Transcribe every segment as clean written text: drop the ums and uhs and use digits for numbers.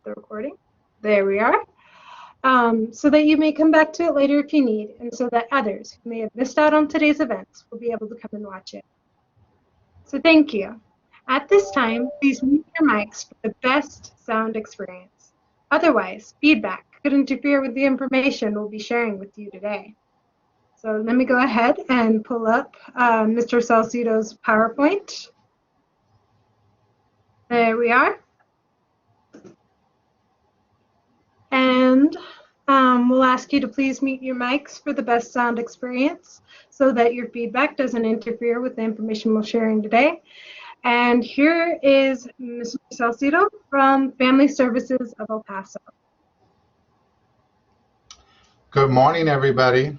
the recording. There we are. So that you may come back to it later if you need, and so that others who may have missed out on today's events will be able to come and watch it. So thank you. At this time, please mute your mics for the best sound experience. Otherwise, feedback could interfere with the information we'll be sharing with you today. So let me go ahead and pull up Mr. Salcido's PowerPoint. There we are. And we'll ask you to please mute your mics for the best sound experience so that your feedback doesn't interfere with the information we're sharing today. And here is Mr. Salcido from Family Services of El Paso. Good morning, everybody.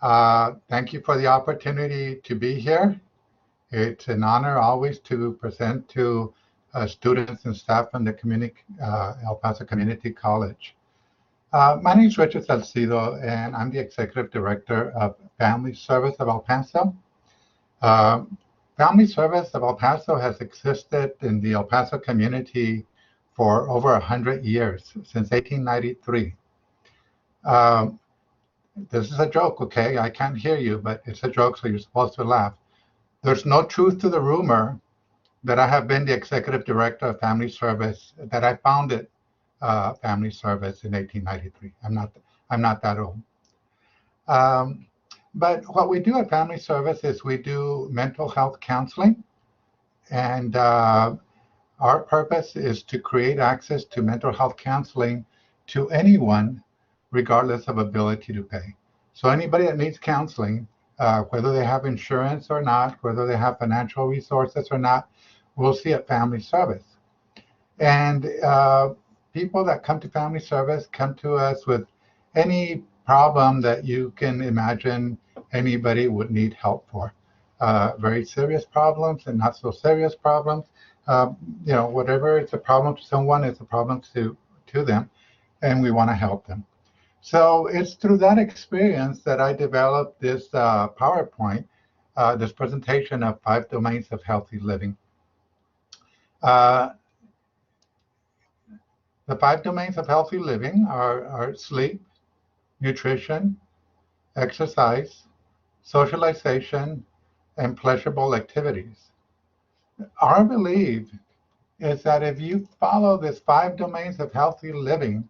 Thank you for the opportunity to be here. It's an honor always to present to students and staff from the El Paso Community College. My name is Richard Salcido, and I'm the Executive Director of Family Service of El Paso. Family Service of El Paso has existed in the El Paso community for over 100 years, since 1893. This is a joke, okay? I can't hear you, but it's a joke, so you're supposed to laugh. There's no truth to the rumor that I have been the Executive Director of Family Service, that I founded Family Service in 1893. I'm not that old. But what we do at Family Service is we do mental health counseling, and our purpose is to create access to mental health counseling to anyone, regardless of ability to pay. So anybody that needs counseling, whether they have insurance or not, whether they have financial resources or not, we'll see at Family Service. And people that come to Family Service come to us with any problem that you can imagine anybody would need help for. Very serious problems and not so serious problems. Whatever it's a problem to someone, it's a problem to them, and we want to help them. So it's through that experience that I developed this PowerPoint, this presentation of 5 domains of healthy living. The 5 domains of healthy living are sleep, nutrition, exercise, socialization, and pleasurable activities. Our belief is that if you follow these 5 domains of healthy living,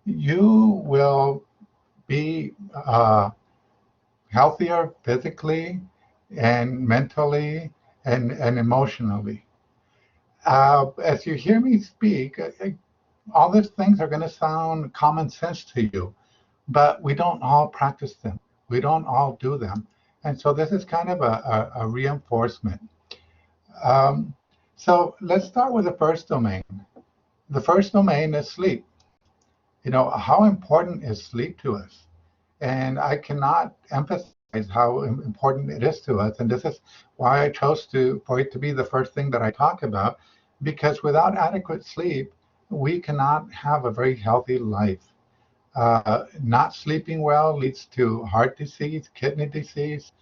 you will be healthier physically and mentally and emotionally. As you hear me speak, all these things are going to sound common sense to you, but we don't all practice them. We don't all do them. And so this is kind of a reinforcement. So let's start with the first domain. The first domain is sleep. How important is sleep to us? And I cannot emphasize how important it is to us. And this is why I chose for it to be the first thing that I talk about, because without adequate sleep, we cannot have a very healthy life. Not sleeping well leads to heart disease, kidney disease,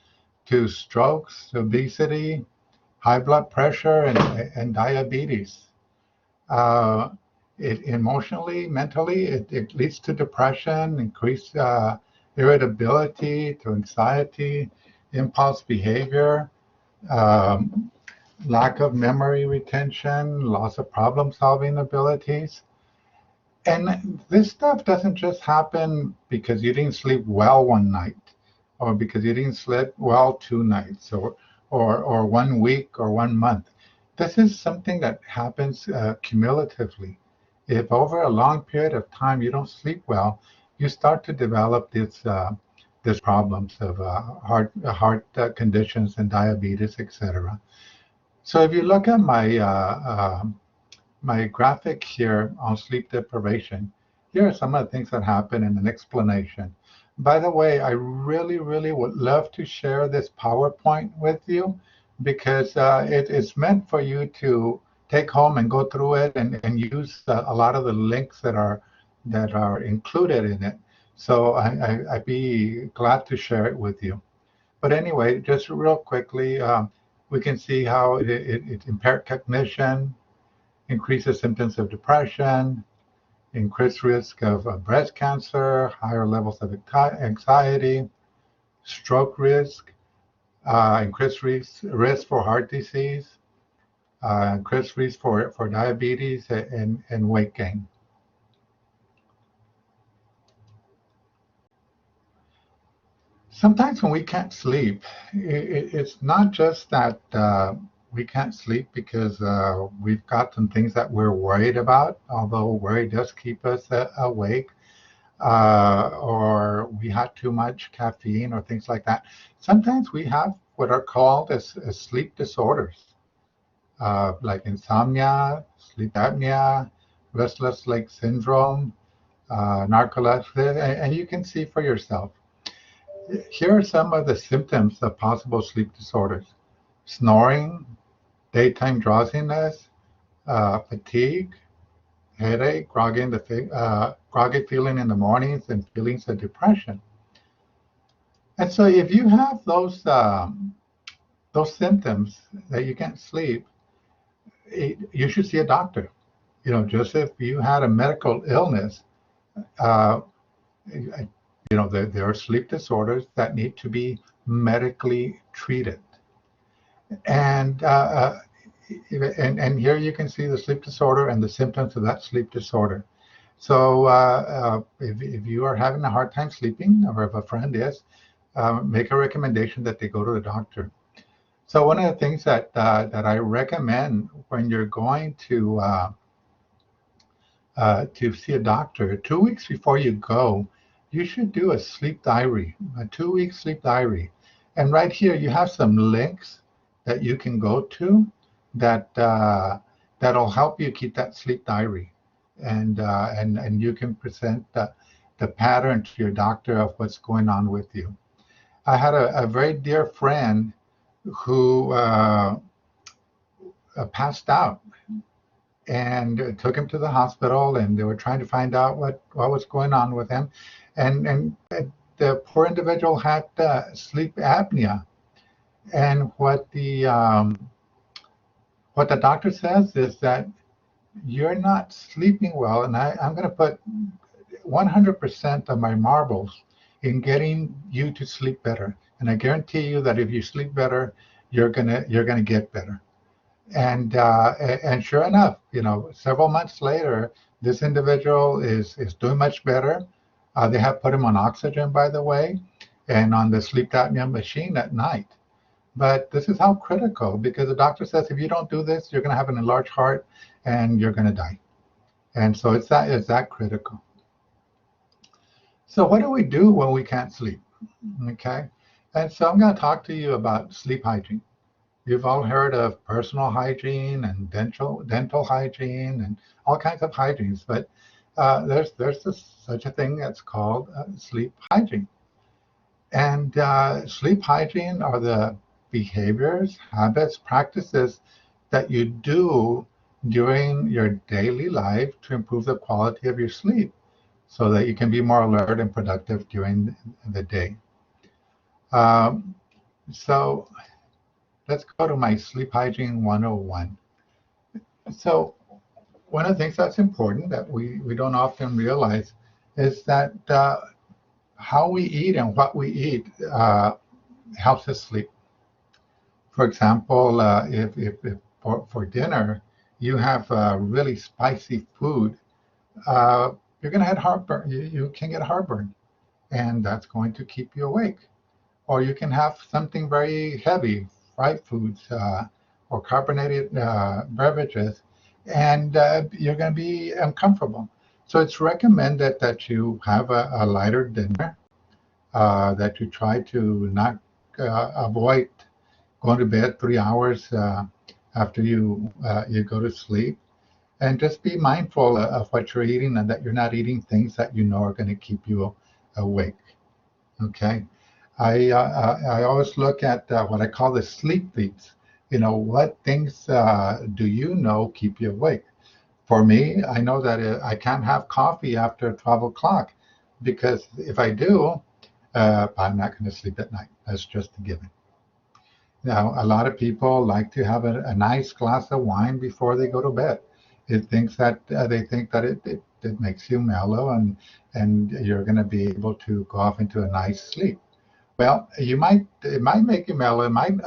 to strokes, obesity, high blood pressure, and diabetes. Emotionally, mentally, it leads to depression, increased irritability, to anxiety, impulse behavior, lack of memory retention, loss of problem-solving abilities. And this stuff doesn't just happen because you didn't sleep well one night, or because you didn't sleep well 2 nights, or 1 week or 1 month. This is something that happens cumulatively. If over a long period of time you don't sleep well, you start to develop these problems of heart conditions and diabetes, etc. So if you look at my graphic here on sleep deprivation, here are some of the things that happen in an explanation. By the way, I really, really would love to share this PowerPoint with you, because it is meant for you to take home and go through it and use a lot of the links that are included in it. So I'd be glad to share it with you. But anyway, just real quickly, we can see how it impaired cognition, increases symptoms of depression, increased risk of breast cancer, higher levels of anxiety, stroke risk, increased risk for heart disease, increased risk for diabetes and weight gain. Sometimes when we can't sleep, it's not just that we can't sleep because we've got some things that we're worried about, although worry does keep us awake, or we had too much caffeine or things like that. Sometimes we have what are called as sleep disorders, like insomnia, sleep apnea, restless leg syndrome, narcolepsy, and you can see for yourself. Here are some of the symptoms of possible sleep disorders: snoring, daytime drowsiness, fatigue, headache, groggy feeling in the mornings, and feelings of depression. And so, if you have those symptoms that you can't sleep, you should see a doctor. Just if you had a medical illness, uh, there are sleep disorders that need to be medically treated. And and here you can see the sleep disorder and the symptoms of that sleep disorder. So if you are having a hard time sleeping, or if a friend is, make a recommendation that they go to the doctor. So one of the things that I recommend when you're going to see a doctor, 2 weeks before you go, you should do a sleep diary, a 2-week sleep diary. And right here, you have some links that you can go to that'll help you keep that sleep diary, and you can present the pattern to your doctor of what's going on with you. I had a very dear friend who passed out, and took him to the hospital, and they were trying to find out what was going on with him, and the poor individual had sleep apnea, and what the doctor says is that you're not sleeping well, and I'm going to put 100% of my marbles in getting you to sleep better, and I guarantee you that if you sleep better, you're gonna get better. And sure enough, several months later, this individual is doing much better. They have put him on oxygen, by the way, and on the sleep apnea machine at night. But this is how critical, because the doctor says if you don't do this, you're going to have an enlarged heart and you're going to die. And so it's that critical. So what do we do when we can't sleep? Okay. And so I'm going to talk to you about sleep hygiene. You've all heard of personal hygiene and dental hygiene and all kinds of hygienes, but there's such a thing that's called sleep hygiene. And sleep hygiene are the behaviors, habits, practices that you do during your daily life to improve the quality of your sleep so that you can be more alert and productive during the day. So let's go to my sleep hygiene 101. So one of the things that's important that we don't often realize is that how we eat and what we eat helps us sleep. For example, if for dinner you have really spicy food, you're going to have heartburn. You can get heartburn, and that's going to keep you awake. Or you can have something very heavy, fried foods or carbonated beverages, and you're going to be uncomfortable. So it's recommended that you have a lighter dinner, that you try to not avoid going to bed 3 hours after you go to sleep, and just be mindful of what you're eating and that you're not eating things that you know are going to keep you awake. Okay. I always look at what I call the sleep feeds. What things do you know keep you awake? For me, I know that I can't have coffee after 12 o'clock, because if I do, I'm not going to sleep at night. That's just a given. Now, a lot of people like to have a nice glass of wine before they go to bed. It thinks that they think that it makes you mellow and you're going to be able to go off into a nice sleep. Well, it might make you mellow, it might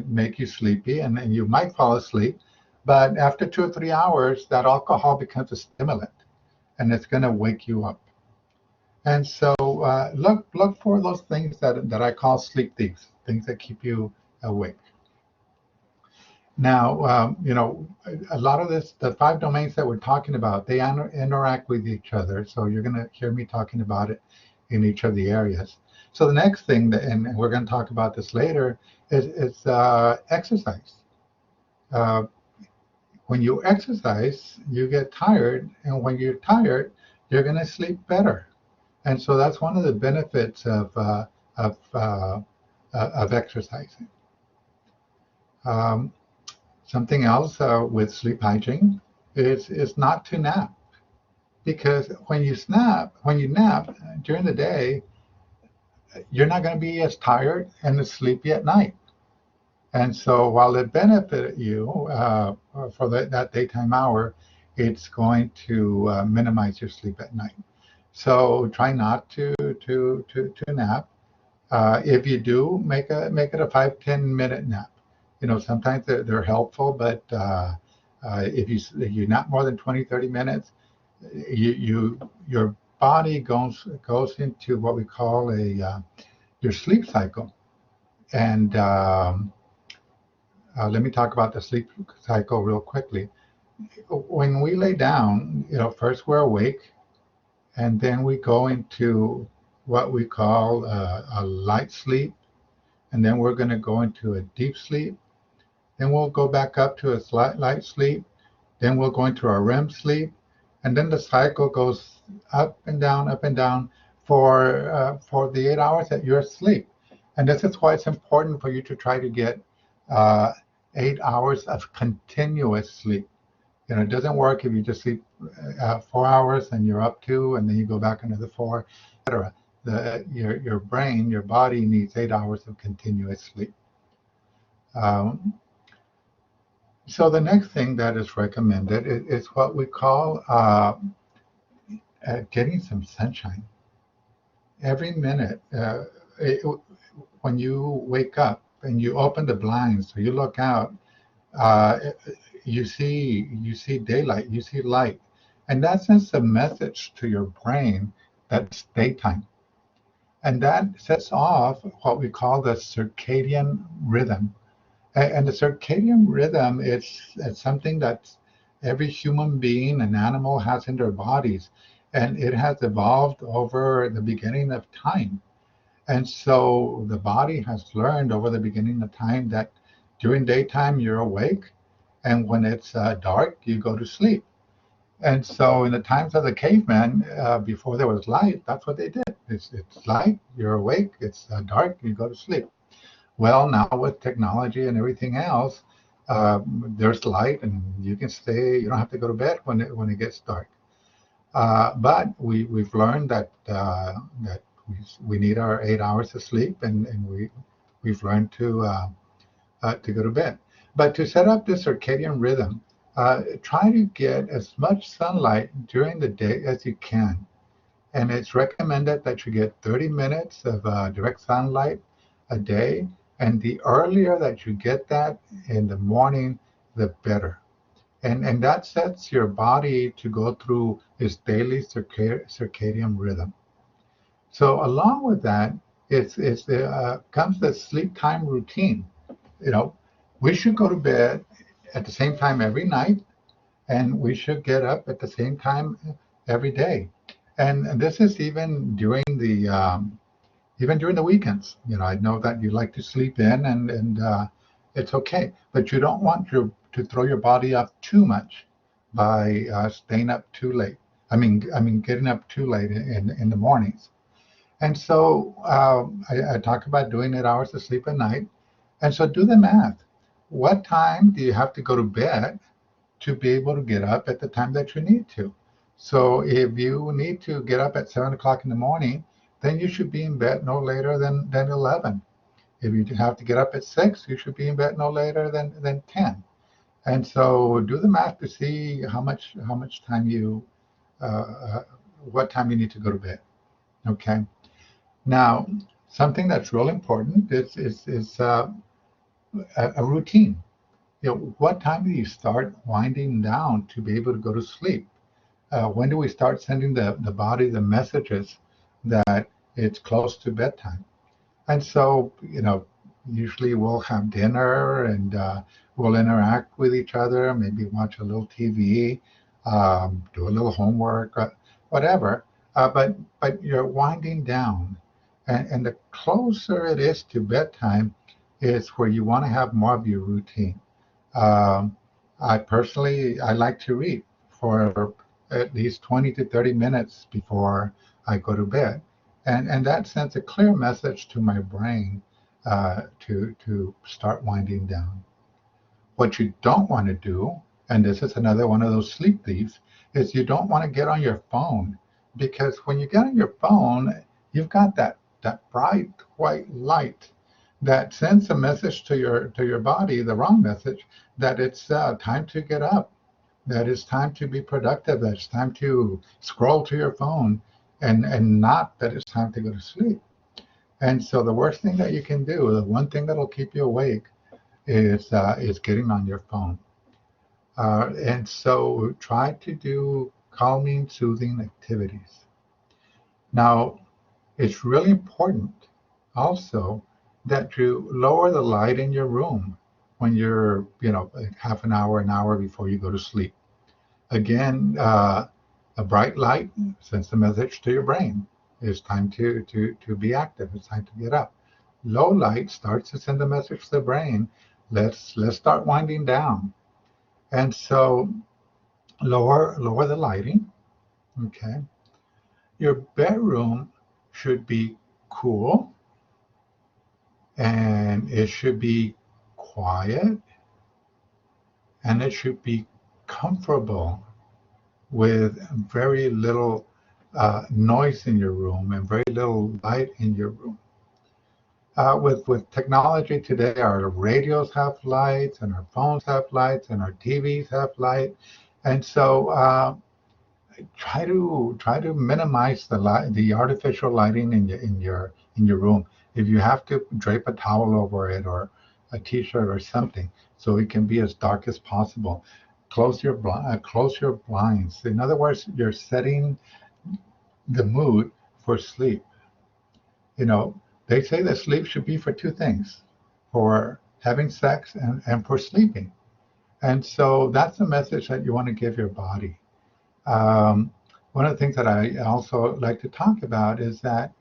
make you sleepy, and you might fall asleep. But after 2 or 3 hours, that alcohol becomes a stimulant, and it's going to wake you up. And so look for those things that I call sleep thieves, things that keep you awake. Now, a lot of this, the five domains that we're talking about, they interact with each other. So you're going to hear me talking about it in each of the areas. So the next thing, and we're going to talk about this later, is exercise. Uh, when you exercise, you get tired, and when you're tired, you're going to sleep better. And so that's one of the benefits of, uh, of exercising. Um, Something else with sleep hygiene is not to nap, because when you nap during the day, you're not going to be as tired and as sleepy at night. And so while it benefits you for that daytime hour, it's going to minimize your sleep at night. So try not to nap. If you do, make it a 5-10 minute nap. Sometimes they're helpful, but if you nap more than 20-30 minutes, your body goes into what we call a your sleep cycle. And let me talk about the sleep cycle real quickly. When we lay down, first we're awake, and then we go into what we call a light sleep, and then we're going to go into a deep sleep. Then we'll go back up to a light sleep. Then we'll go into our REM sleep, and then the cycle goes up and down for the 8 hours that you're asleep. And this is why it's important for you to try to get uh, 8 hours of continuous sleep. It doesn't work if you just sleep 4 hours and you're up 2, and then you go back another 4, etc. Your brain, your body needs 8 hours of continuous sleep. Um, so the next thing that is recommended is what we call getting some sunshine. Every minute, when you wake up and you open the blinds, so you look out, uh, you see daylight, you see light, and that sends a message to your brain that's daytime, and that sets off what we call the circadian rhythm. And the circadian rhythm is something that every human being and animal has in their bodies, and it has evolved over the beginning of time. And so the body has learned over the beginning of time that during daytime you're awake, and when it's dark, you go to sleep. And so in the times of the cavemen, before there was light, that's what they did. It's light, you're awake. It's dark, you go to sleep. Well, now with technology and everything else, there's light, and you can stay. You don't have to go to bed when it gets dark. But we've learned that we need our 8 hours of sleep, and we've learned to go to bed. But to set up the circadian rhythm, try to get as much sunlight during the day as you can. And it's recommended that you get 30 minutes of direct sunlight a day. And the earlier that you get that in the morning, the better. And that sets your body to go through its daily circadian rhythm. So along with that, comes the sleep time routine. You know, we should go to bed at the same time every night, and we should get up at the same time every day. And this is even during the weekends. I know that you like to sleep in, and it's okay, but you don't want to throw your body off too much by staying up too late. I mean, getting up too late in the mornings. And so I talk about doing 8 hours of sleep a night. And so do the math. What time do you have to go to bed to be able to get up at the time that you need to? So if you need to get up at 7 o'clock in the morning, then you should be in bed no later than 11. If you have to get up at 6, you should be in bed no later than 10. And so do the math to see how much time you what time you need to go to bed. Okay. Now, something that's real important is a routine. What time do you start winding down to be able to go to sleep? When do we start sending the body the messages that it's close to bedtime? And so, usually we'll have dinner and we'll interact with each other, maybe watch a little TV, do a little homework, whatever. But you're winding down, and the closer it is to bedtime, is where you want to have more of your routine. Um, I like to read for at least 20 to 30 minutes before I go to bed. And that sends a clear message to my brain to start winding down. What you don't want to do, and this is another one of those sleep thieves, is you don't want to get on your phone, because when you get on your phone, you've got that bright white light that sends a message to your body, the wrong message, that it's time to get up, that it's time to be productive, that it's time to scroll to your phone, and not that it's time to go to sleep. And so the worst thing that you can do, the one thing that'll keep you awake, is getting on your phone. And so try to do calming, soothing activities. Now, it's really important also that you lower the light in your room when you're, half an hour before you go to sleep. Again, a bright light sends a message to your brain. It's time to be active. It's time to get up. Low light starts to send a message to the brain. Let's start winding down. And so lower the lighting. Okay. Your bedroom should be cool, and it should be quiet, and it should be comfortable, with very little noise in your room and very little light in your room. With technology today, our radios have lights, and our phones have lights, and our TVs have light, and so try to minimize the artificial lighting in your room. If you have to, drape a towel over it, or a T-shirt or something, so it can be as dark as possible. Close your blinds. In other words, you're setting the mood for sleep. You know, they say that sleep should be for two things: for having sex and for sleeping. And so that's the message that you want to give your body. Um, One of the things that I also like to talk about is that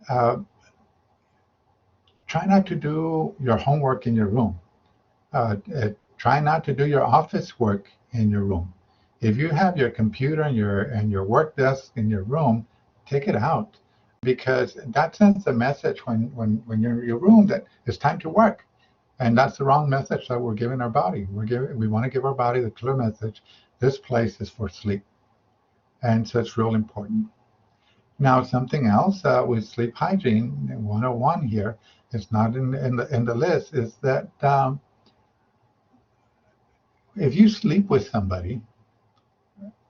uh, try not to do your homework in your room. Try not to do your office work in your room. If you have your computer and your work desk in your room, take it out, because that sends a message when you're in your room that it's time to work. And that's the wrong message that we're giving our body. We want to give our body the clear message: this place is for sleep. And so it's real important. Now, something else with sleep hygiene 101 here, it's not in the list, is that if you sleep with somebody,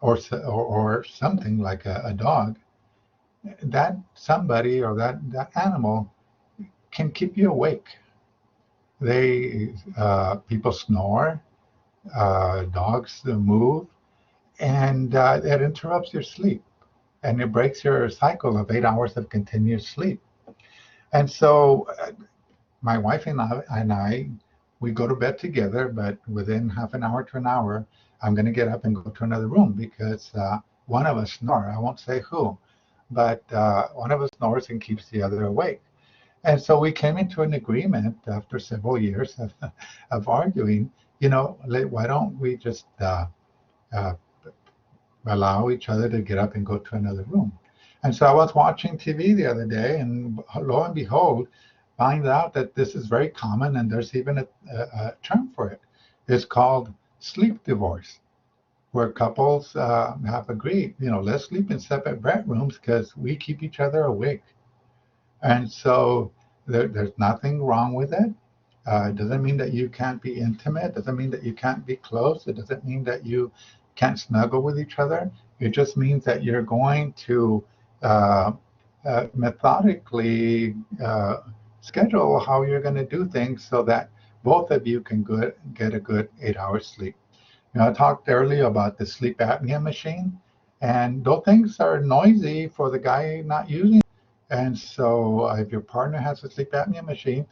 or something like a dog, that somebody or that animal can keep you awake. People snore, dogs move, and it interrupts your sleep, and it breaks your cycle of 8 hours of continuous sleep. And so my wife and I, we go to bed together, but within half an hour to an hour, I'm going to get up and go to another room, because one of us snores. I won't say who, but one of us snores and keeps the other awake. And so we came into an agreement after several years of arguing. Why don't we just uh, allow each other to get up and go to another room? And so I was watching TV the other day, and lo and behold, find out that this is very common, and there's even a term for it. It's called sleep divorce, where couples have agreed, let's sleep in separate bedrooms because we keep each other awake. And so there's nothing wrong with it. It doesn't mean that you can't be intimate. It doesn't mean that you can't be close. It doesn't mean that you can't snuggle with each other. It just means that you're going to uh, methodically schedule how you're going to do things so that both of you can get a good 8 hours sleep. I talked earlier about the sleep apnea machine, and those things are noisy for the guy not using it. And so, if your partner has a sleep apnea machine,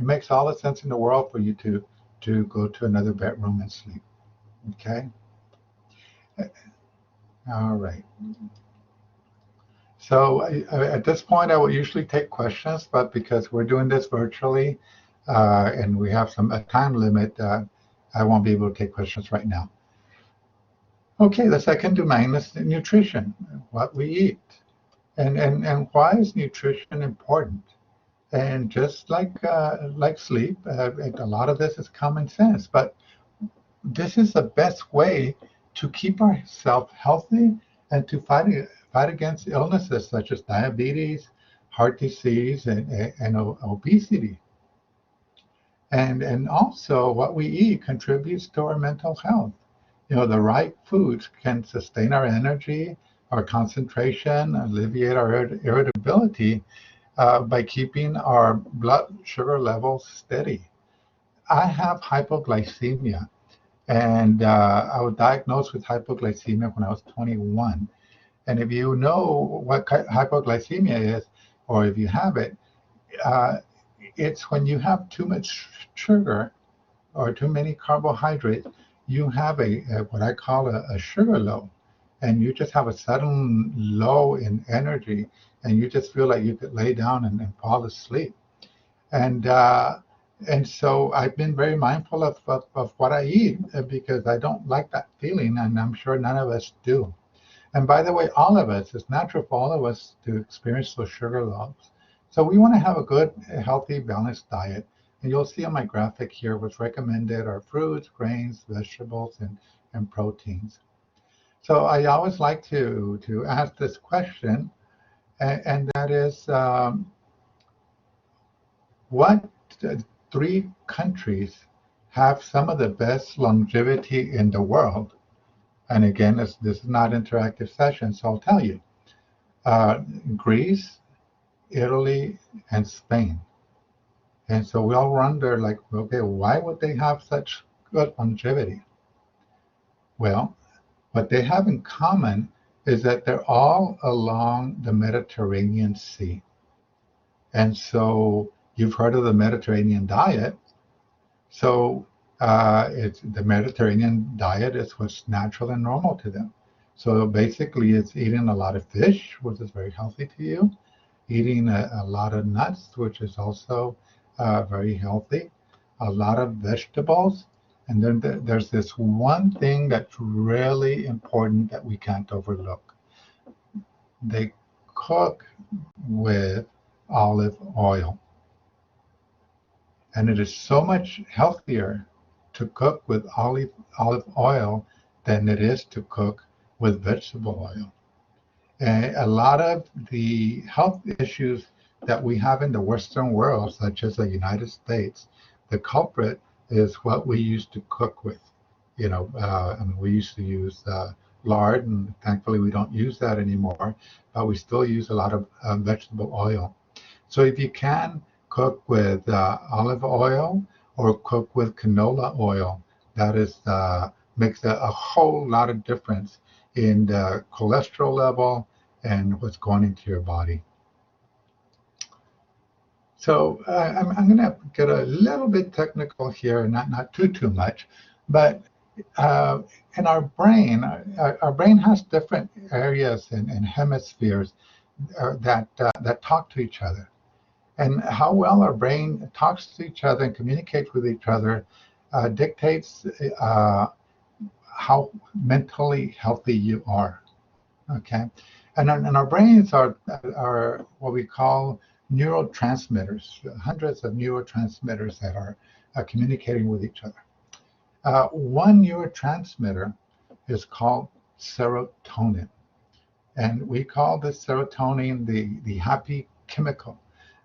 it makes all the sense in the world for you to go to another bedroom and sleep. Okay. All right. So at this point, I will usually take questions, but because we're doing this virtually and we have a time limit, I won't be able to take questions right now. Okay, the second domain is nutrition, what we eat. And why is nutrition important? And just like sleep, a lot of this is common sense, but this is the best way to keep ourselves healthy and to fight against illnesses such as diabetes, heart disease, and obesity. And also what we eat contributes to our mental health. The right foods can sustain our energy, our concentration, alleviate our irritability by keeping our blood sugar levels steady. I have hypoglycemia, and I was diagnosed with hypoglycemia when I was 21. And if you know what hypoglycemia is, or if you have it, uh, it's when you have too much sugar or too many carbohydrates, you have what I call a sugar low. And you just have a sudden low in energy, and you just feel like you could lay down and fall asleep. And and so I've been very mindful of what I eat because I don't like that feeling, and I'm sure none of us do. And by the way, all of us, it's natural for all of us to experience those sugar lows. So we want to have a good, healthy, balanced diet. And you'll see on my graphic here what's recommended are fruits, grains, vegetables, and proteins. So I always like to ask this question, and that is, what three countries have some of the best longevity in the world? And again, this is not an interactive session, so I'll tell you. Uh, Greece, Italy, and Spain. And so we all wonder, like, okay, why would they have such good longevity? Well, what they have in common is that they're all along the Mediterranean Sea. And so you've heard of the Mediterranean diet. So it's the Mediterranean diet is what's natural and normal to them. So basically, it's eating a lot of fish, which is very healthy to you, eating a lot of nuts, which is also very healthy, a lot of vegetables. And then there's this one thing that's really important that we can't overlook. They cook with olive oil. And it is so much healthier to cook with olive oil than it is to cook with vegetable oil. And a lot of the health issues that we have in the Western world, such as the United States, the culprit is what we used to cook with. And we used to use lard, and thankfully we don't use that anymore, but we still use a lot of vegetable oil. So if you can cook with olive oil or cook with canola oil, that is makes a whole lot of difference in the cholesterol level and what's going into your body. So I'm going to get a little bit technical here, not too much, but in our brain has different areas and hemispheres that talk to each other. And how well our brain talks to each other and communicates with each other dictates how mentally healthy you are. Okay, and our brains are what we call neurotransmitters, hundreds of neurotransmitters that are communicating with each other. One neurotransmitter is called serotonin, and we call this serotonin the happy chemical,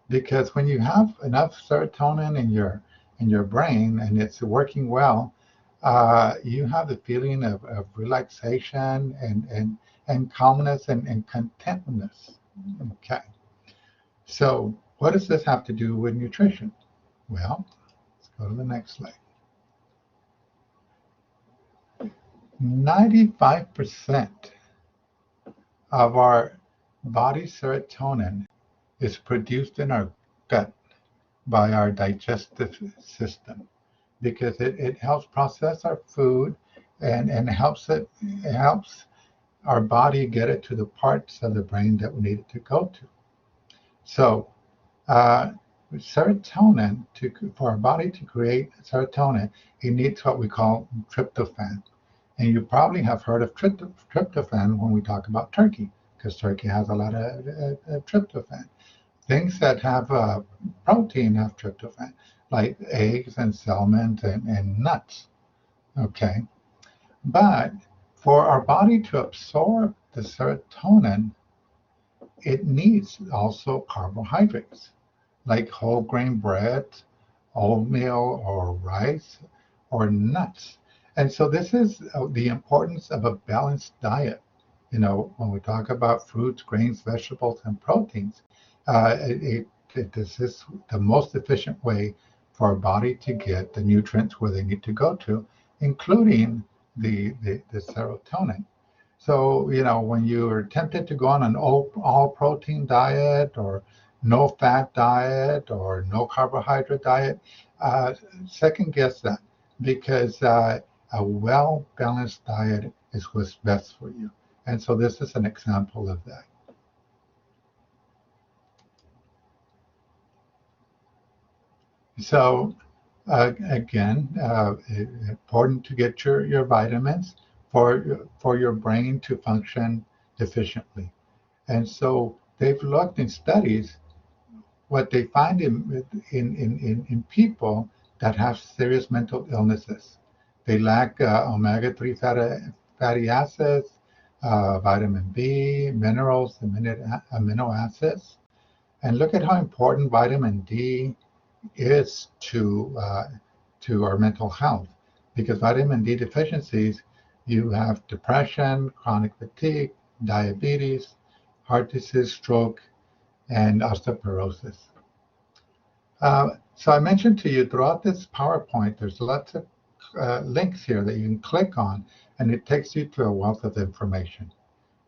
because when you have enough serotonin in your brain and it's working well, you have the feeling of relaxation and calmness and contentedness. Okay. So what does this have to do with nutrition? Well, let's go to the next slide. 95% of our body serotonin is produced in our gut by our digestive system because it helps process our food and it helps our body get it to the parts of the brain that we need it to go to. So uh, serotonin, for our body to create serotonin, it needs what we call tryptophan. And you probably have heard of tryptophan when we talk about turkey, because turkey has a lot of tryptophan. Things that have protein have tryptophan, like eggs and salmon and nuts. Okay. But for our body to absorb the serotonin, it needs also carbohydrates, like whole grain bread, oatmeal, or rice, or nuts. And so this is the importance of a balanced diet. You know, when we talk about fruits, grains, vegetables, and proteins, this is the most efficient way for our body to get the nutrients where they need to go to, including the serotonin. So, you know, when you're tempted to go on an all protein diet or no fat diet or no carbohydrate diet, uh, second guess that because a well balanced diet is what's best for you. And so this is an example of that. So again, important to get your vitamins for your brain to function efficiently. And so they've looked in studies what they find in people that have serious mental illnesses. They lack omega-3 fatty acids, vitamin B, minerals, amino acids. And look at how important vitamin D is to our mental health. Because vitamin D deficiencies, you have depression, chronic fatigue, diabetes, heart disease, stroke, and osteoporosis. So I mentioned to you throughout this PowerPoint, there's lots of links here that you can click on, and it takes you to a wealth of information.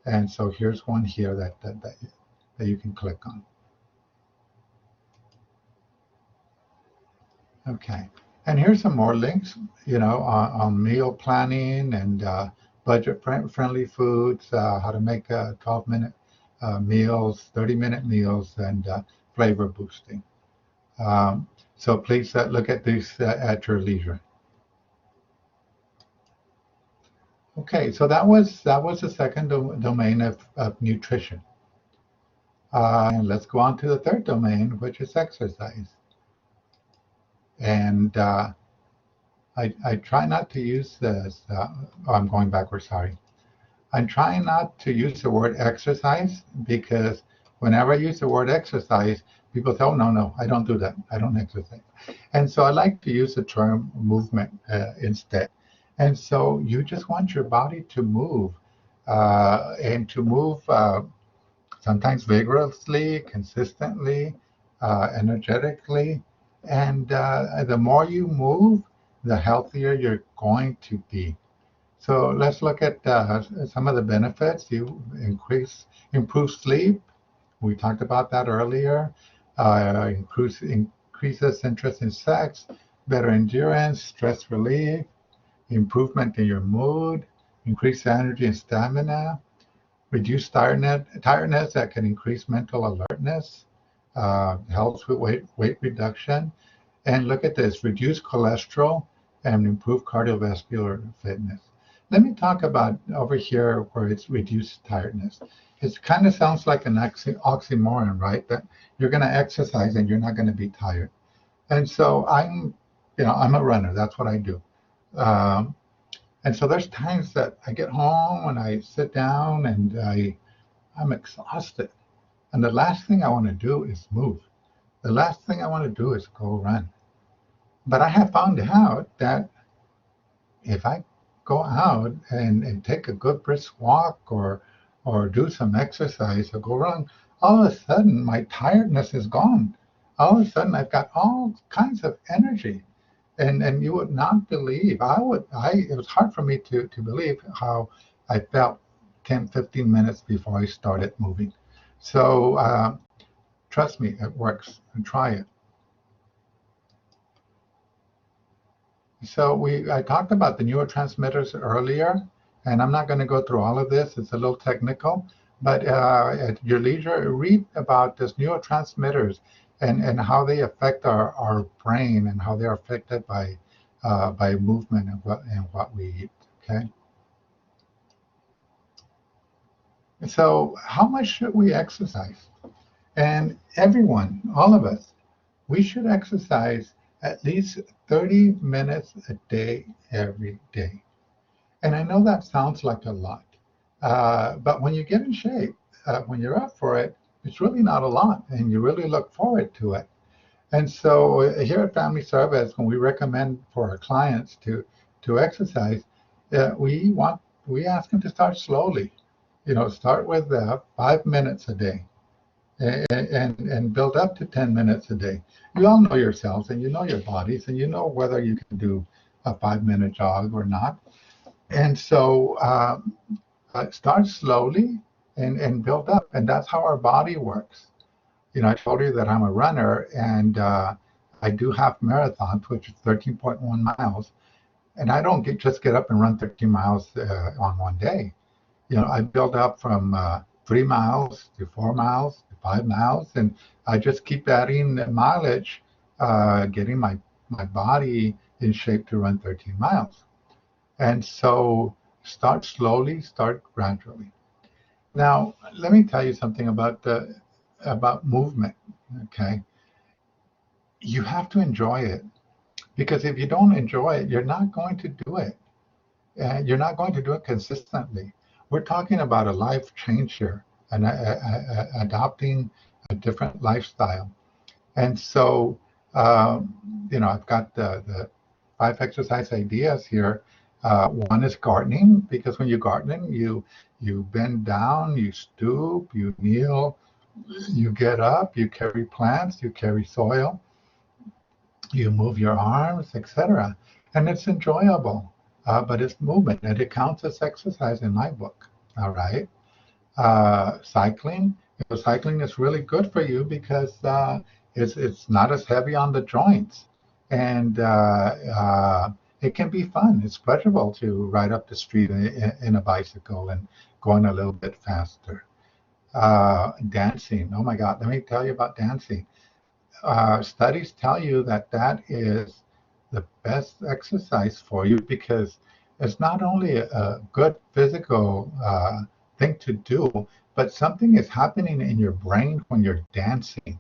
And so here's one here that you can click on. Okay, and here's some more links, you know, on meal planning and budget-friendly foods, how to make 12-minute meals, 30-minute meals, and flavor boosting. So please look at these at your leisure. Okay, so that was the second domain of nutrition. And let's go on to the third domain, which is exercise. And I try not to use this. I'm going backwards, sorry. I'm trying not to use the word exercise because whenever I use the word exercise, people say, oh, no, I don't do that. I don't exercise. And so I like to use the term movement instead. And so you just want your body to move and to move sometimes vigorously, consistently, energetically. And the more you move, the healthier you're going to be. So let's look at some of the benefits. You improve sleep. We talked about that earlier. Increases interest in sex, better endurance, stress relief, improvement in your mood, increased energy and stamina, reduce tiredness that can increase mental alertness, helps with weight reduction. And look at this, reduce cholesterol and improve cardiovascular fitness. Let me talk about over here where it's reduced tiredness. It kind of sounds like an oxymoron, right? That you're going to exercise and you're not going to be tired. And so I'm a runner. That's what I do. And so there's times that I get home and I sit down and I'm exhausted. And the last thing I want to do is move. The last thing I want to do is go run. But I have found out that if I go out and take a good brisk walk or do some exercise or go run, all of a sudden my tiredness is gone. All of a sudden I've got all kinds of energy. And you would not believe, it was hard for me to believe how I felt 10, 15 minutes before I started moving. So trust me, it works, and try it. So I talked about the neurotransmitters earlier, and I'm not going to go through all of this. It's a little technical, but at your leisure, read about these neurotransmitters and how they affect our brain and how they're affected by movement and what we eat. Okay. So how much should we exercise? And everyone, all of us, we should exercise at least 30 minutes a day, every day. And I know that sounds like a lot, but when you get in shape, when you're up for it, it's really not a lot, and you really look forward to it. And so here at Family Service, when we recommend for our clients to exercise, we ask them to start slowly. Start with 5 minutes a day and build up to 10 minutes a day. You all know yourselves and you know your bodies and you know whether you can do a 5 minute jog or not. And so start slowly and build up. And that's how our body works. I told you that I'm a runner and I do half marathons, which is 13.1 miles. And I don't just get up and run 13 miles on one day. I build up from 3 miles to 4 miles to 5 miles, and I just keep adding mileage, getting my body in shape to run 13 miles. And so start slowly, start gradually. Now, let me tell you something about movement. Okay, you have to enjoy it because if you don't enjoy it, you're not going to do it. You're not going to do it consistently. We're talking about a life change here and adopting a different lifestyle. And so, I've got the 5 exercise ideas here. One is gardening, because when you're gardening, you bend down, you stoop, you kneel, you get up, you carry plants, you carry soil, you move your arms, etc. And it's enjoyable, but it's movement, and it counts as exercise in my book. All right. Cycling. Cycling is really good for you because it's not as heavy on the joints, and it can be fun. It's pleasurable to ride up the street in a bicycle and going a little bit faster. Dancing. Oh my God, let me tell you about dancing. Studies tell you that is the best exercise for you because it's not only a good physical thing to do, but something is happening in your brain when you're dancing.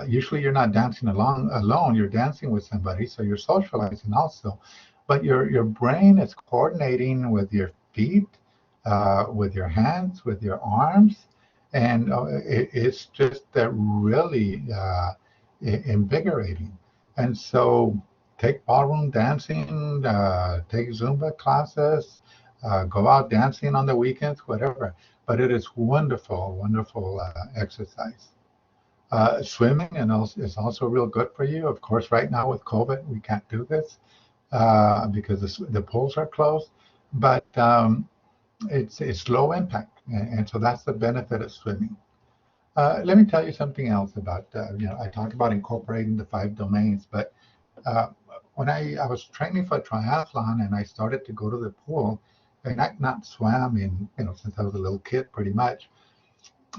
Usually you're not dancing alone, you're dancing with somebody, so you're socializing also. But your brain is coordinating with your feet, with your hands, with your arms, and it's just really invigorating. And so take ballroom dancing, take Zumba classes, go out dancing on the weekends, whatever. But it is wonderful, wonderful exercise. Swimming is also real good for you. Of course, right now with COVID, we can't do this because the pools are closed. But it's low impact, and so that's the benefit of swimming. Let me tell you something else about, I talked about incorporating the 5 domains, but uh, when I was training for triathlon and I started to go to the pool, and I not swam since I was a little kid pretty much.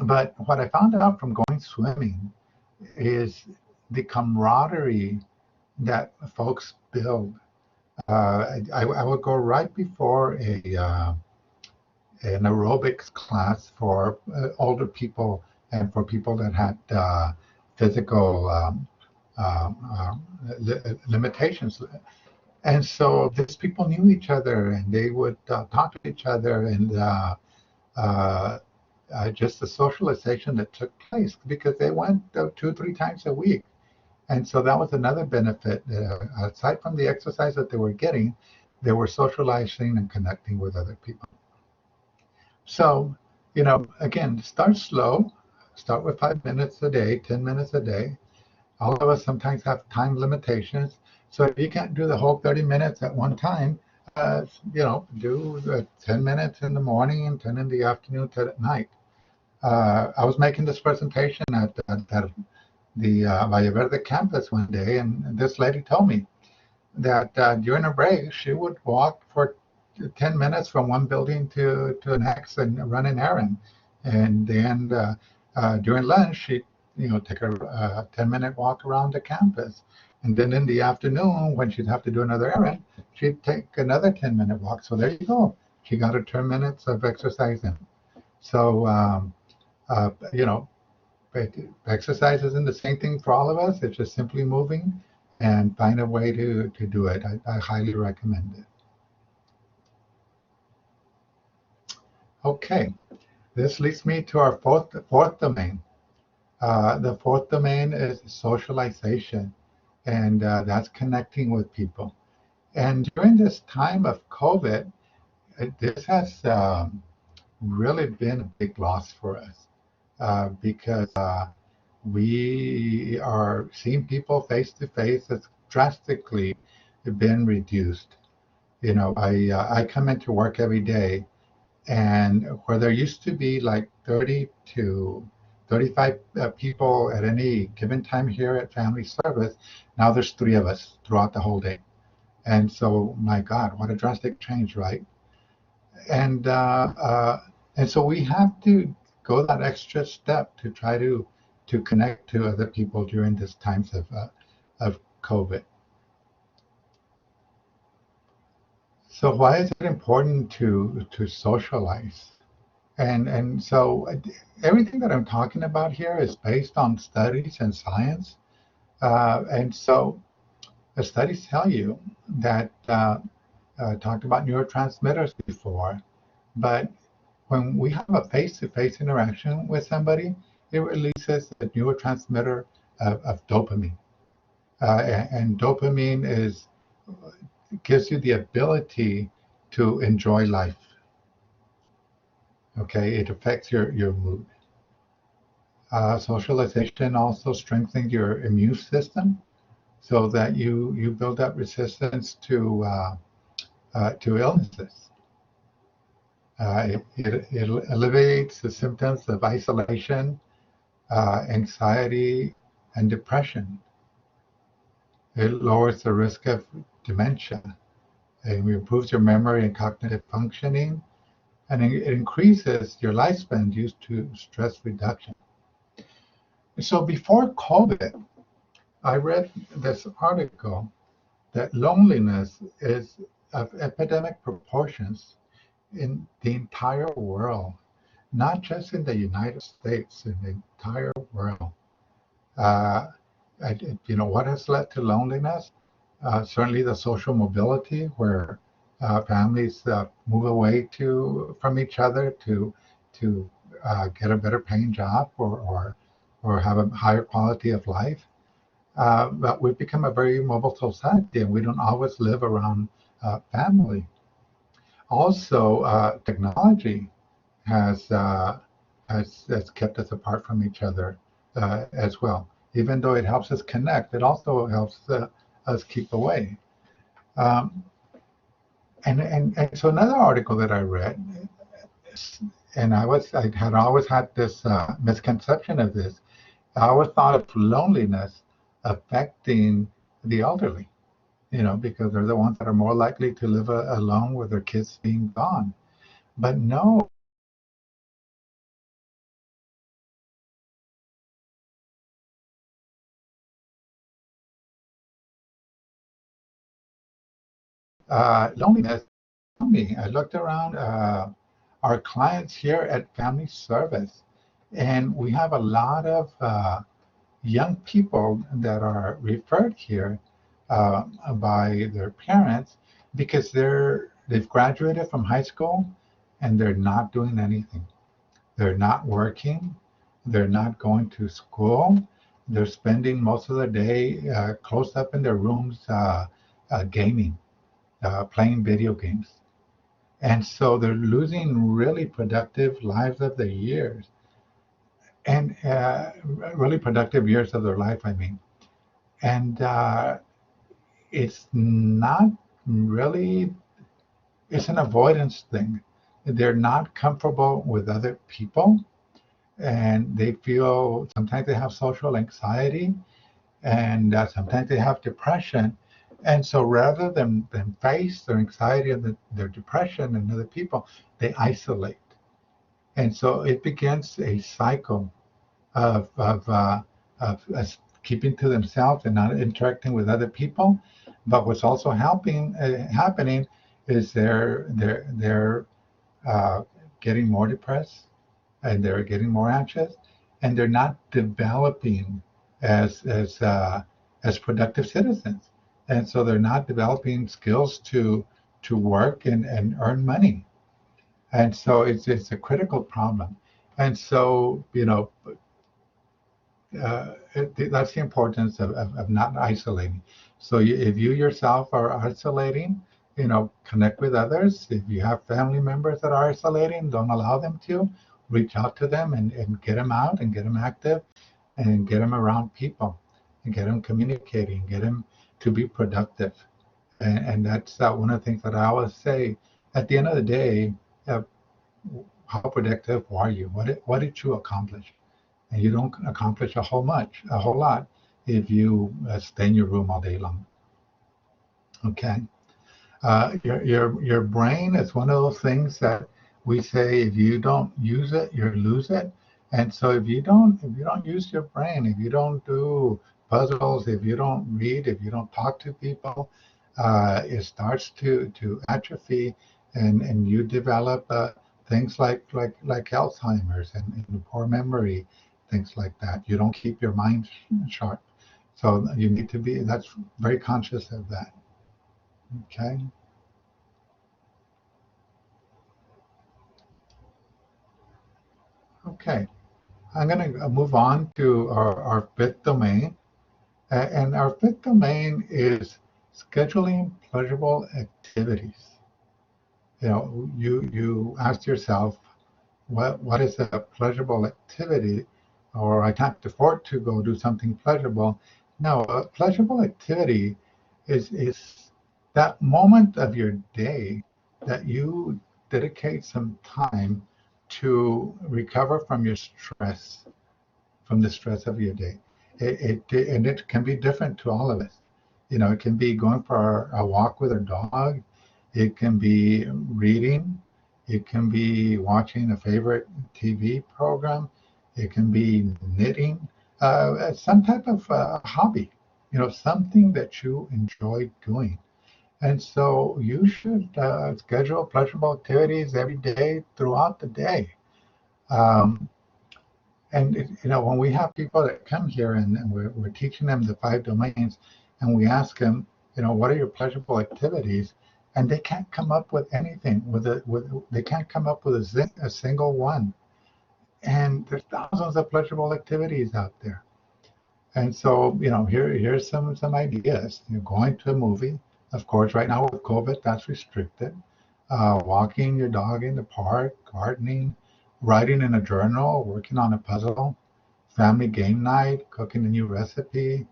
But what I found out from going swimming is the camaraderie that folks build. I would go right before an aerobics class for older people and for people that had physical limitations. And so these people knew each other and they would talk to each other and uh, just the socialization that took place because they went 2, 3 times a week. And so that was another benefit. Aside from the exercise that they were getting, they were socializing and connecting with other people. So, again, start slow. Start with 5 minutes a day, 10 minutes a day. All of us sometimes have time limitations. So if you can't do the whole 30 minutes at one time, do 10 minutes in the morning and 10 in the afternoon, 10 at night. I was making this presentation at the Valle Verde campus one day, and this lady told me that during a break, she would walk for 10 minutes from one building to the next and run an errand. And then during lunch, she'd take a 10-minute walk around the campus. And then in the afternoon, when she'd have to do another errand, she'd take another 10-minute walk. So there you go. She got her 10 minutes of exercise in. So, uh, you know, exercise isn't the same thing for all of us. It's just simply moving and find a way to do it. I highly recommend it. Okay, this leads me to our fourth domain. The fourth domain is socialization, and that's connecting with people. And during this time of COVID, this has really been a big loss for us because we are seeing people face to face has drastically been reduced. I come into work every day, and where there used to be like 30 to 35 people at any given time here at Family Service, now there's three of us throughout the whole day. And so, my God, what a drastic change, right? And and so we have to go that extra step to try to connect to other people during these times of COVID. So why is it important to socialize? And so everything that I'm talking about here is based on studies and science. And so the studies tell you that talked about neurotransmitters before, but when we have a face-to-face interaction with somebody, it releases the neurotransmitter of dopamine. And dopamine gives you the ability to enjoy life. Okay, it affects your mood. Socialization also strengthens your immune system so that you build up resistance to illnesses. It alleviates the symptoms of isolation, anxiety, and depression. It lowers the risk of dementia. It improves your memory and cognitive functioning, and it increases your lifespan due to stress reduction. So before COVID, I read this article that loneliness is of epidemic proportions in the entire world, not just in the United States, in the entire world. Uh, what has led to loneliness? Certainly the social mobility, where families move away from each other to get a better paying job or have a higher quality of life. But we've become a very mobile society, and we don't always live around family. Also, technology has, has kept us apart from each other as well. Even though it helps us connect, it also helps us keep away. Um, and so another article that I read, and I had always had this misconception of this. I always thought of loneliness affecting the elderly, because they're the ones that are more likely to live alone with their kids being gone. But no, loneliness. Me, I looked around our clients here at Family Service, and we have a lot of young people that are referred here by their parents because they've graduated from high school and they're not doing anything. They're not working. They're not going to school. they're spending most of the day closed up in their rooms gaming, playing video games. And so they're losing really productive lives of their years and really productive years of their life, I mean. And it's not really, it's an avoidance thing. They're not comfortable with other people and they feel sometimes they have social anxiety and sometimes they have depression. And so rather than face their anxiety and their depression and other people, they isolate. And so it begins a cycle of keeping to themselves and not interacting with other people. But what's also happening is they're uh, getting more depressed and they're getting more anxious and they're not developing as productive citizens. And so they're not developing skills to work and earn money. And so it's a critical problem. And so, that's the importance of not isolating. So if you yourself are isolating, connect with others. If you have family members that are isolating, don't allow them to. Reach out to them and get them out and get them active and get them around people and get them communicating, get them to be productive. And that's one of the things that I always say. At the end of the day, uh, how productive are you? What did you accomplish? And you don't accomplish a whole lot, if you stay in your room all day long. Okay. Your brain is one of those things that we say if you don't use it, you lose it. And so if you don't use your brain, if you don't do puzzles, if you don't read, if you don't talk to people, it starts to atrophy, and you develop things like Alzheimer's and poor memory, things like that. You don't keep your mind sharp. So you need to be that's very conscious of that. Okay. Okay. I'm going to move on to our fifth domain. And our fifth domain is scheduling pleasurable activities. You ask yourself, what is a pleasurable activity? Or I can't afford to go do something pleasurable. No, a pleasurable activity is that moment of your day that you dedicate some time to recover from the stress of your day. And it can be different to all of us. It can be going for a walk with a dog. It can be reading. It can be watching a favorite TV program. It can be knitting, some type of hobby, something that you enjoy doing. And so you should schedule pleasurable activities every day throughout the day. Um, and when we have people that come here and we're teaching them the five domains, and we ask them, what are your pleasurable activities? And they can't come up with anything. They can't come up with a single one. And there's thousands of pleasurable activities out there. And so, here's some ideas. Going to a movie. Of course, right now with COVID, that's restricted. Walking your dog in the park, gardening, writing in a journal, working on a puzzle, family game night, cooking a new recipe,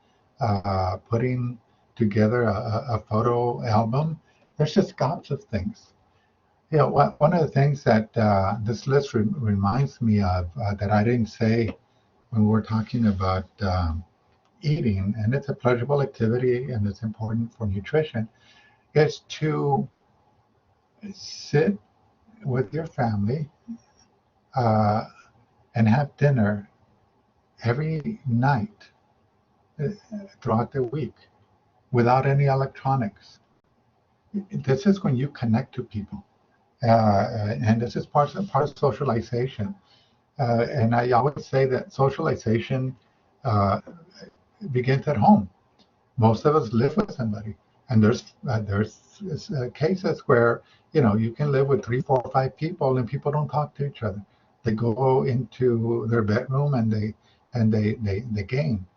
putting together a photo album. There's just lots of things. One of the things that this list reminds me of that I didn't say when we were talking about eating, and it's a pleasurable activity and it's important for nutrition, is to sit with your family uh, and have dinner every night uh, throughout the week without any electronics. This is when you connect to people, and this is part of socialization. And I always say that socialization uh, begins at home. Most of us live with somebody, and there's cases where you can live with three, four, five people, and people don't talk to each other. They go into their bedroom and they game.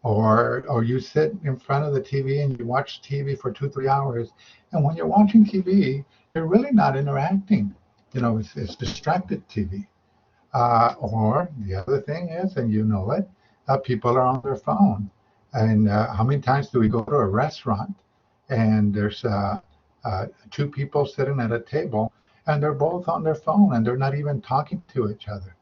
or you sit in front of the TV and you watch TV for 2, 3 hours, and when you're watching TV, you're really not interacting. It's distracted TV. Or the other thing is, and you know it, people are on their phone. And how many times do we go to a restaurant and there's two people sitting at a table and they're both on their phone and they're not even talking to each other?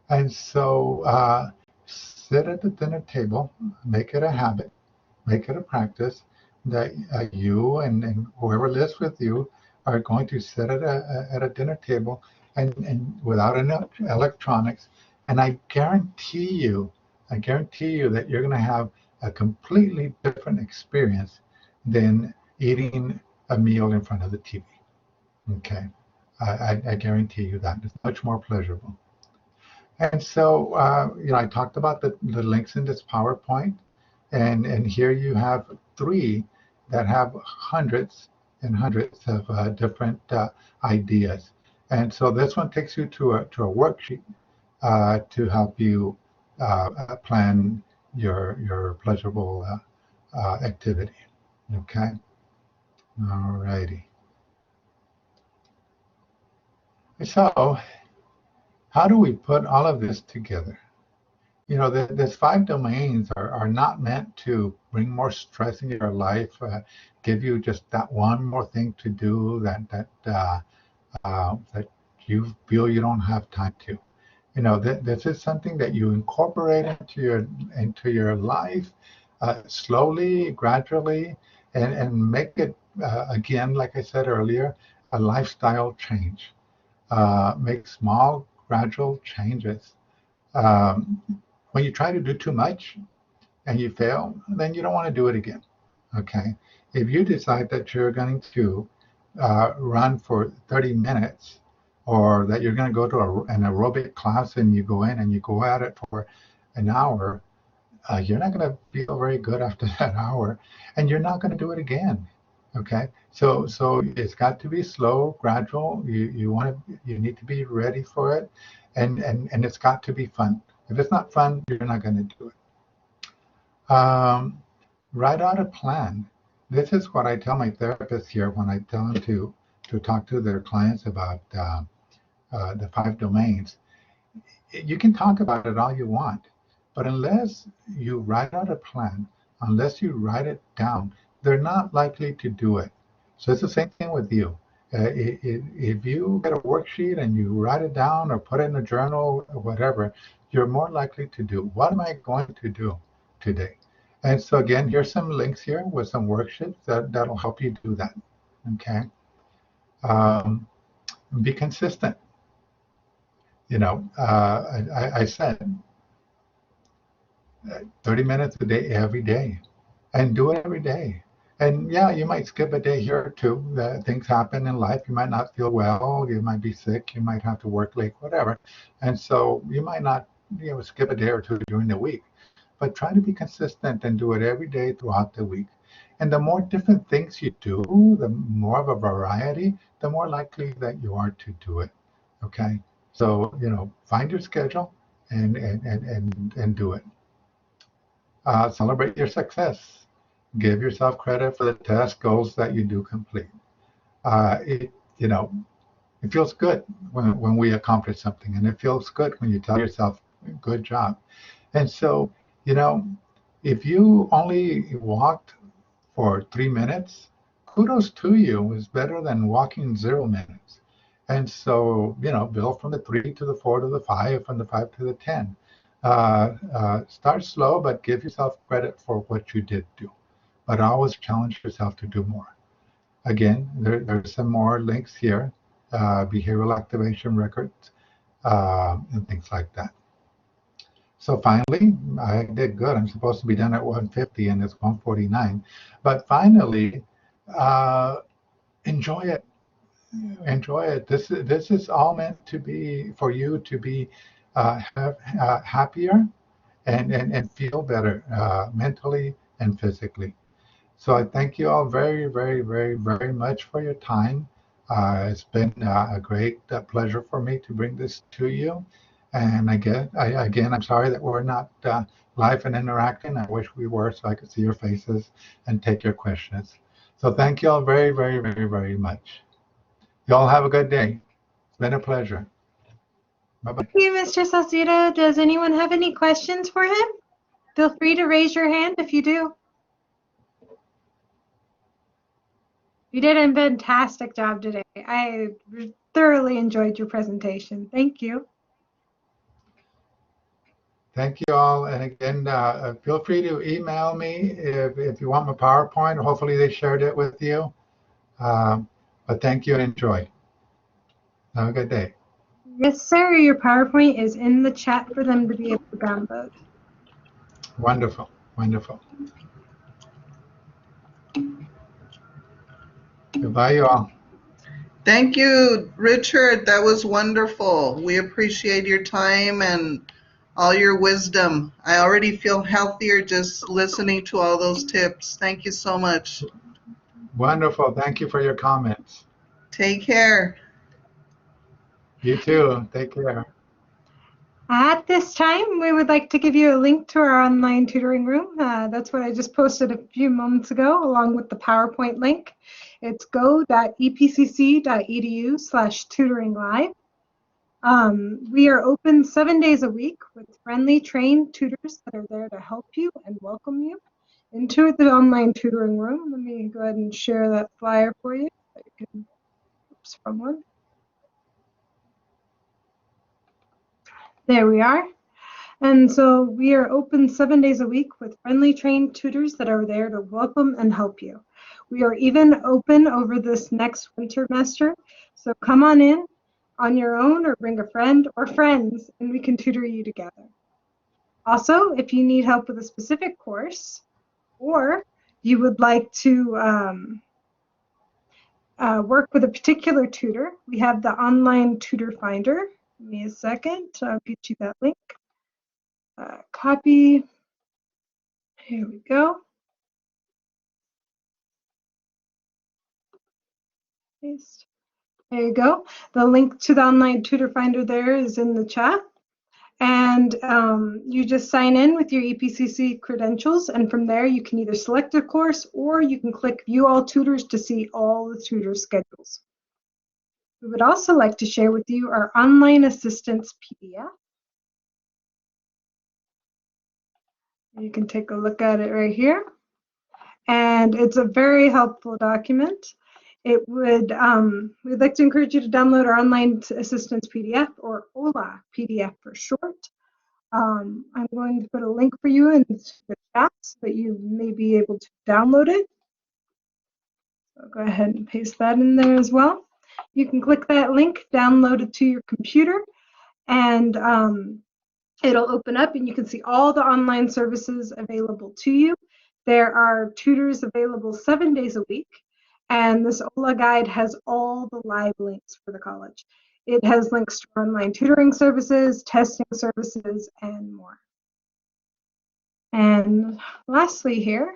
And so sit at the dinner table, make it a habit, make it a practice that you and whoever lives with you are going to sit at a dinner table and without any electronics. And I guarantee you that you're going to have a completely different experience than eating a meal in front of the TV. Okay. I guarantee you that. It's much more pleasurable. And so, I talked about the links in this PowerPoint, and here you have 3 that have hundreds and hundreds of different ideas. And so this one takes you to a worksheet to help you plan your pleasurable activity. Okay. All righty. So, how do we put all of this together? These 5 domains are not meant to bring more stress in your life, give you just that one more thing to do that you feel you don't have time to. This is something that you incorporate into your life slowly, gradually, and make it again, like I said earlier, a lifestyle change. Make small, gradual changes. Um, when you try to do too much and you fail, then you don't want to do it again. Okay. If you decide that you're going to run for 30 minutes, or that you're going to go to an aerobic class and you go in and you go at it for an hour, you're not going to feel very good after that hour, and you're not going to do it again. Okay. So it's got to be slow, gradual. You need to be ready for it, and it's got to be fun. If it's not fun, you're not going to do it. Write out a plan. This is what I tell my therapists here when I tell them to talk to their clients about the 5 domains. You can talk about it all you want, but unless you write out a plan, unless you write it down, they're not likely to do it. So it's the same thing with you. If you get a worksheet and you write it down or put it in a journal or whatever, you're more likely to do. What am I going to do today? And so again, here's some links here with some worksheets that'll help you do that. Okay. Be consistent. I said 30 minutes a day, every day, and do it every day. And yeah, you might skip a day here or two. Things happen in life. You might not feel well. You might be sick. You might have to work late, whatever. And so you might not, skip a day or two during the week. But try to be consistent and do it every day throughout the week. And the more different things you do, the more of a variety, the more likely that you are to do it. Okay. So, find your schedule and do it. Celebrate your success. Give yourself credit for the task goals that you do complete. It feels good when we accomplish something, and it feels good when you tell yourself, good job. And so, if you only walked for 3 minutes, kudos to you. Is better than walking 0 minutes. And so, build from the 3 to the 4 to the 5, from the 5 to the 10. Start slow, but give yourself credit for what you did do. But always challenge yourself to do more. Again, there's some more links here, behavioral activation records, and things like that. So finally, I did good. I'm supposed to be done at 150 and it's 149. But finally, enjoy it. Enjoy it. This is all meant to be for you to be happier and feel better mentally and physically. So I thank you all very, very, very, very much for your time. It's been a great pleasure for me to bring this to you. And again, I'm sorry that we're not live and interacting. I wish we were so I could see your faces and take your questions. So thank you all very, very, very, very much. You all have a good day. It's been a pleasure. Bye-bye. Thank you, Mr. Salcido. Does anyone have any questions for him? Feel free to raise your hand if you do. You did a fantastic job today. I thoroughly enjoyed your presentation. Thank you. Thank you all. And again, feel free to email me if you want my PowerPoint. Hopefully they shared it with you. But thank you and enjoy. Have a good day. Yes, sir. Your PowerPoint is in the chat for them to be able to download. Wonderful. Wonderful. Goodbye, you all. Thank you, Richard. That was wonderful. We appreciate your time and all your wisdom. I already feel healthier just listening to all those tips. Thank you so much. Wonderful. Thank you for your comments. Take care. You too. Take care. At this time, we would like to give you a link to our online tutoring room. That's what I just posted a few moments ago, along with the PowerPoint link. It's go.epcc.edu/tutoring-live. We are open 7 days a week with friendly, trained tutors that are there to help you and welcome you into the online tutoring room. Let me go ahead and share that flyer for you. Oops, wrong one. There we are. And so we are open 7 days a week with friendly, trained tutors that are there to welcome and help you. We are even open over this next winter semester. So come on in on your own or bring a friend or friends and we can tutor you together. Also, if you need help with a specific course or you would like to work with a particular tutor, we have the online tutor finder. Give me a second, I'll get you that link. Copy. Here we go. Paste. There you go. The link to the online tutor finder there is in the chat. And you just sign in with your EPCC credentials, and from there you can either select a course or you can click View All Tutors to see all the tutor schedules. We would also like to share with you our online assistance PDF. You can take a look at it right here. And it's a very helpful document. It would, we'd like to encourage you to download our online assistance PDF, or OLA PDF for short. I'm going to put a link for you in the chat so that you may be able to download it. So go ahead and paste that in there as well. You can click that link, download it to your computer, and it'll open up and you can see all the online services available to you. There are tutors available 7 days a week, and this OLA guide has all the live links for the college. It has links to online tutoring services, testing services, and more. And lastly here,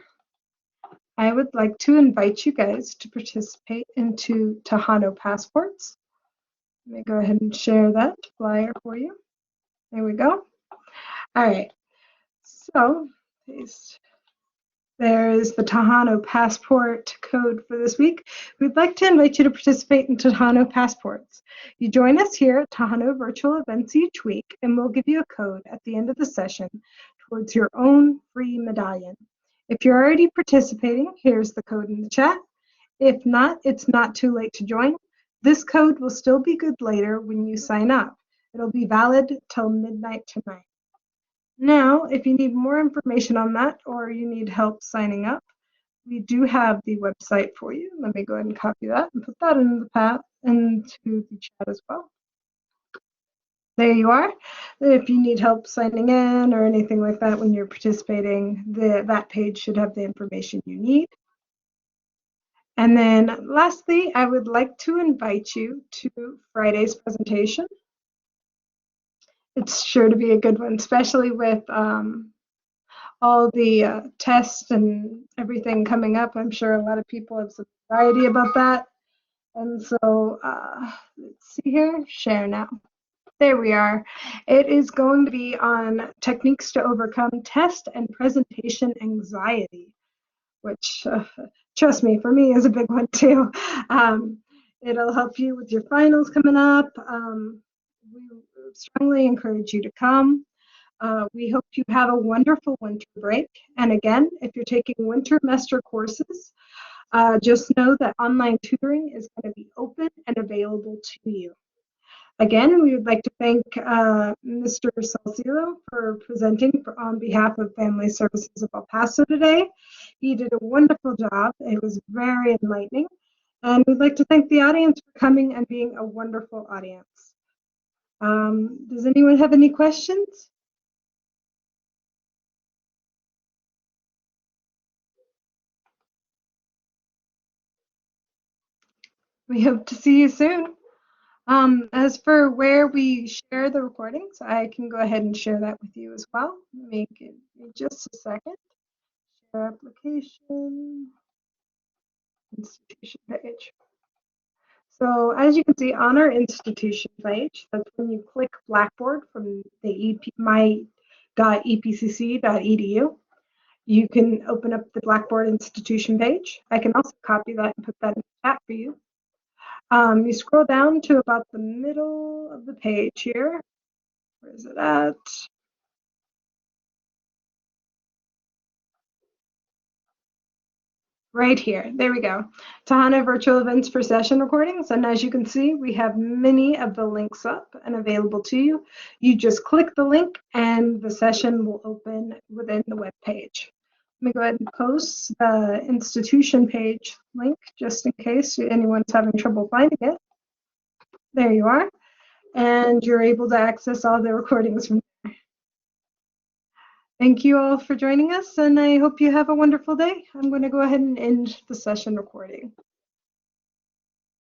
I would like to invite you guys to participate into Tejano Passports. Let me go ahead and share that flyer for you. There we go. All right, so there is the Tejano Passport code for this week. We'd like to invite you to participate in Tejano Passports. You join us here at Tejano Virtual Events each week, and we'll give you a code at the end of the session towards your own free medallion. If you're already participating, here's the code in the chat. If not, it's not too late to join. This code will still be good later when you sign up. It'll be valid till midnight tonight. Now, if you need more information on that or you need help signing up, we do have the website for you. Let me go ahead and copy that and put that into the chat as well. There you are. If you need help signing in or anything like that when you're participating, that page should have the information you need. And then lastly, I would like to invite you to Friday's presentation. It's sure to be a good one, especially with all the tests and everything coming up. I'm sure a lot of people have some anxiety about that. And so let's see here, share now. There we are. It is going to be on techniques to overcome test and presentation anxiety, which, trust me, for me is a big one too. It'll help you with your finals coming up. We strongly encourage you to come. We hope you have a wonderful winter break. And again, if you're taking winter semester courses, just know that online tutoring is going to be open and available to you. Again, we would like to thank Mr. Salcido for presenting on behalf of Family Services of El Paso today. He did a wonderful job. It was very enlightening. And we'd like to thank the audience for coming and being a wonderful audience. Does anyone have any questions? We hope to see you soon. As for where we share the recordings, I can go ahead and share that with you as well. Let me give me just a second. Share application, institution page. So as you can see on our institution page, that's when you click Blackboard from the my.epcc.edu. You can open up the Blackboard institution page. I can also copy that and put that in the chat for you. You scroll down to about the middle of the page here. Where is it at? Right here. There we go. Tahana Virtual Events for Session Recordings. And as you can see, we have many of the links up and available to you. You just click the link and the session will open within the web page. Let me go ahead and post the institution page link just in case anyone's having trouble finding it. There you are. And you're able to access all the recordings from there. Thank you all for joining us, and I hope you have a wonderful day. I'm going to go ahead and end the session recording.